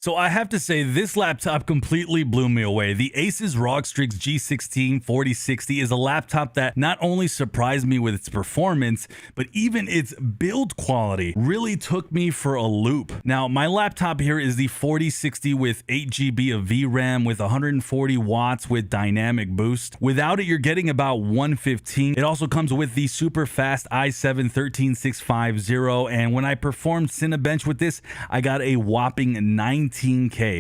So I have to say this laptop completely blew me away. The ASUS ROG Strix G16 4060 is a laptop that not only surprised me with its performance, but even its build quality really took me for a loop. Now my laptop here is the 4060 with 8 GB of VRAM with 140 watts with dynamic boost. Without it, you're getting about 115. It also comes with the super fast i7 13650, and when I performed Cinebench with this, I got a whopping 19K.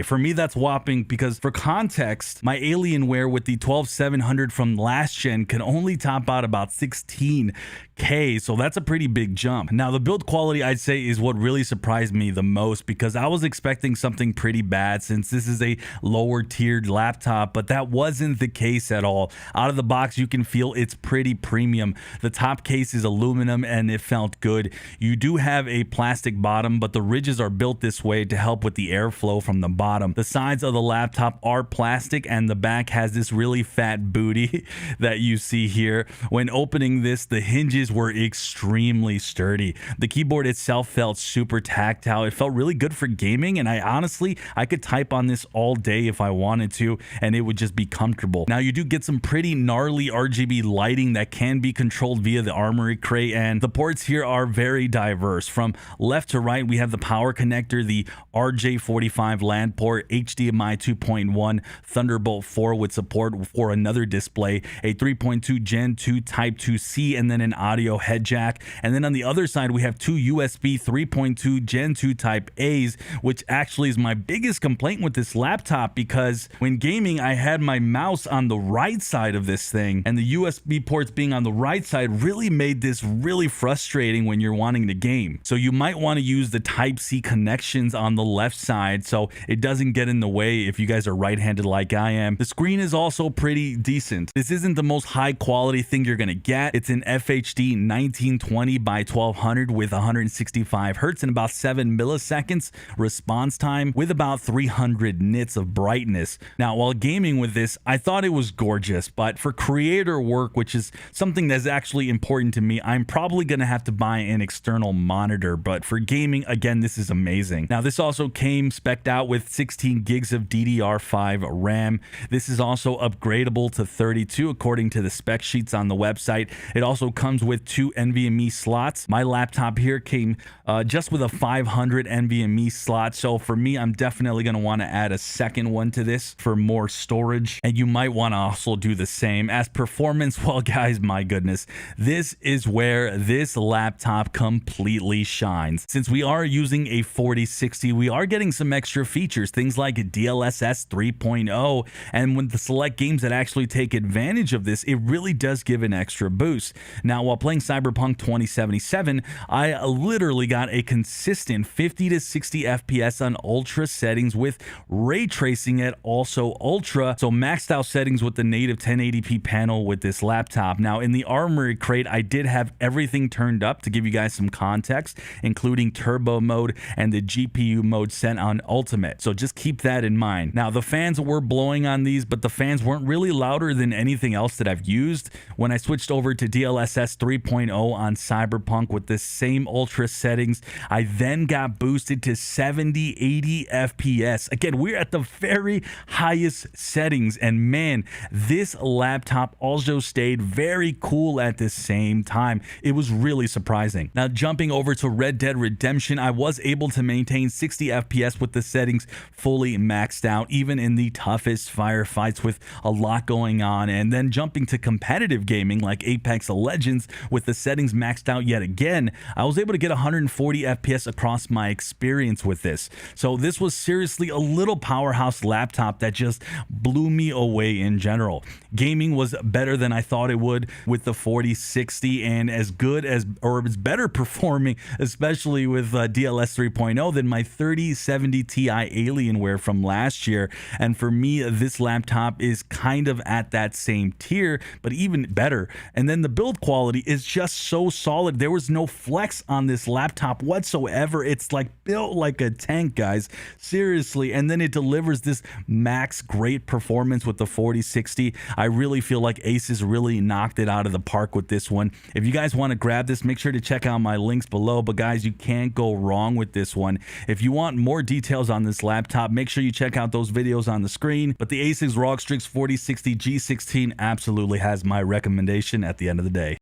For me, that's whopping because for context, my Alienware with the 12700 from last gen can only top out about 16K, so that's a pretty big jump. Now the build quality, I'd say, is what really surprised me the most because I was expecting something pretty bad since this is a lower tiered laptop, but that wasn't the case at all. Out of the box, you can feel it's pretty premium. The top case is aluminum and it felt good. You do have a plastic bottom, but the ridges are built this way to help with the airflow from the bottom. The sides of the laptop are plastic and the back has this really fat booty that you see here. When opening this, the hinges were extremely sturdy. The keyboard itself felt super tactile. It felt really good for gaming, and I could type on this all day if I wanted to, and it would just be comfortable. Now you do get some pretty gnarly RGB lighting that can be controlled via the armory crate, and the ports here are very diverse. From left to right, we have the power connector, the RJ45 LAN port, HDMI 2.1, Thunderbolt 4 with support for another display, a 3.2 Gen 2 Type 2C, and then an audio head jack. And then on the other side, we have two USB 3.2 Gen 2 Type A's, which actually is my biggest complaint with this laptop because when gaming, I had my mouse on the right side of this thing, and the USB ports being on the right side really made this really frustrating when you're wanting to game. So you might want to use the Type-C connections on the left side so it doesn't get in the way if you guys are right-handed like I am. The screen is also pretty decent. This isn't the most high quality thing you're gonna get. It's an FHD 1920 by 1200 with 165 Hertz and about 7 milliseconds response time with about 300 nits of brightness. Now while gaming with this, I thought it was gorgeous, but for creator work, which is something that's actually important to me, I'm probably gonna have to buy an external monitor. But for gaming, again, this is amazing. Now this also came spec'd out with 16 gigs of DDR5 RAM. This is also upgradable to 32 according to the spec sheets on the website. It also comes with 2 NVMe slots. My laptop here came just with a 500 NVMe slot, so for me, I'm definitely going to want to add a second one to this for more storage, and you might want to also do the same. As performance, well guys, my goodness, this is where this laptop completely shines. Since we are using a 4060, we are getting some extra features, things like DLSS 3.0, and when the select games that actually take advantage of this, it really does give an extra boost. Now while playing Cyberpunk 2077, I literally got a consistent 50 to 60 FPS on ultra settings with ray tracing at also ultra, so maxed out settings with the native 1080p panel with this laptop. Now in the armory crate, I did have everything turned up to give you guys some context, including turbo mode and the GPU mode set on ultimate, so just keep that in mind. Now the fans were blowing on these, but the fans weren't really louder than anything else that I've used. When I switched over to DLSS 3.0 on Cyberpunk with the same ultra settings, I then got boosted to 70-80 FPS. Again, we're at the very highest settings, and man, this laptop also stayed very cool at the same time. It was really surprising. Now jumping over to Red Dead Redemption, I was able to maintain 60 FPS with the settings fully maxed out, even in the toughest firefights with a lot going on. And then jumping to competitive gaming like Apex Legends with the settings maxed out yet again, I was able to get 140 FPS across my experience with this. So this was seriously a little powerhouse laptop that just blew me away in general. Gaming was better than I thought it would with the 4060, and as good as, or it's better performing, especially with DLS 3.0 than my 3070 Ti Alienware from last year. And for me, this laptop is kind of at that same tier, but even better. And then the build quality is just so solid. There was no flex on this laptop whatsoever. It's like built like a tank, guys, seriously. And then it delivers this max great performance with the 4060. I really feel like ASUS really knocked it out of the park with this one. If you guys want to grab this, make sure to check out my links below. But guys, you can't go wrong with this one. If you want more details details on this laptop, make sure you check out those videos on the screen. But the ASUS ROG Strix 4060 G16 absolutely has my recommendation at the end of the day.